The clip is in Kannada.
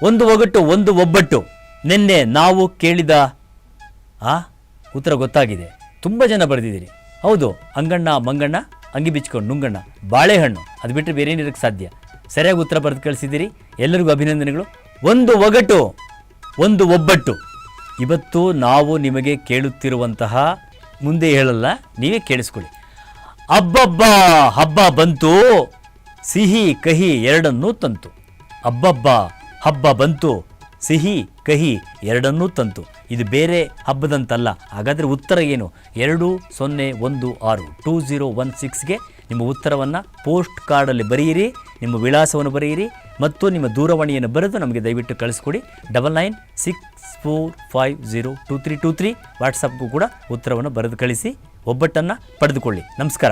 ಒಂದು ಒಗಟು ಒಂದು ಒಬ್ಬಟ್ಟು. ನಿನ್ನೆ ನಾವು ಕೇಳಿದ ಉತ್ತರ ಗೊತ್ತಾಗಿದೆ. ತುಂಬ ಜನ ಬರೆದಿದ್ದೀರಿ. ಹೌದು, ಅಂಗಣ್ಣ ಮಂಗಣ್ಣ ಅಂಗಿ ಬಿಚ್ಕೊಂಡು ನುಂಗಣ್ಣ ಬಾಳೆಹಣ್ಣು, ಅದು ಬಿಟ್ಟರೆ ಬೇರೆ ಏನಿರೋಕ್ಕೆ ಸಾಧ್ಯ. ಸರಿಯಾಗಿ ಉತ್ತರ ಬರೆದು ಕಳಿಸಿದ್ದೀರಿ. ಎಲ್ಲರಿಗೂ ಅಭಿನಂದನೆಗಳು. ಒಂದು ಒಗಟು ಒಂದು ಒಬ್ಬಟ್ಟು. ಇವತ್ತು ನಾವು ನಿಮಗೆ ಕೇಳುತ್ತಿರುವಂತಹ, ಮುಂದೆ ಹೇಳಲ್ಲ, ನೀವೇ ಕೇಳಿಸ್ಕೊಳ್ಳಿ. ಅಬ್ಬಬ್ಬಾ ಹಬ್ಬ ಬಂತು, ಸಿಹಿ ಕಹಿ ಎರಡನ್ನೂ ತಂತು. ಅಬ್ಬಬ್ಬಾ ಹಬ್ಬ ಬಂತು, ಸಿಹಿ ಕಹಿ ಎರಡನ್ನೂ ತಂತು. ಇದು ಬೇರೆ ಹಬ್ಬದಂತಲ್ಲ. ಹಾಗಾದರೆ ಉತ್ತರ ಏನು? 2016 2016ಗೆ ನಿಮ್ಮ ಉತ್ತರವನ್ನು ಪೋಸ್ಟ್ ಕಾರ್ಡಲ್ಲಿ ಬರೆಯಿರಿ, ನಿಮ್ಮ ವಿಳಾಸವನ್ನು ಬರೆಯಿರಿ ಮತ್ತು ನಿಮ್ಮ ದೂರವಾಣಿಯನ್ನು ಬರೆದು ನಮಗೆ ದಯವಿಟ್ಟು ಕಳಿಸ್ಕೊಡಿ. 9964502323 ವಾಟ್ಸಪ್ಗೂ ಕೂಡ ಉತ್ತರವನ್ನು ಬರೆದು ಕಳಿಸಿ. ಒಬ್ಬಟ್ಟನ್ನು ಪಡೆದುಕೊಳ್ಳಿ. ನಮಸ್ಕಾರ.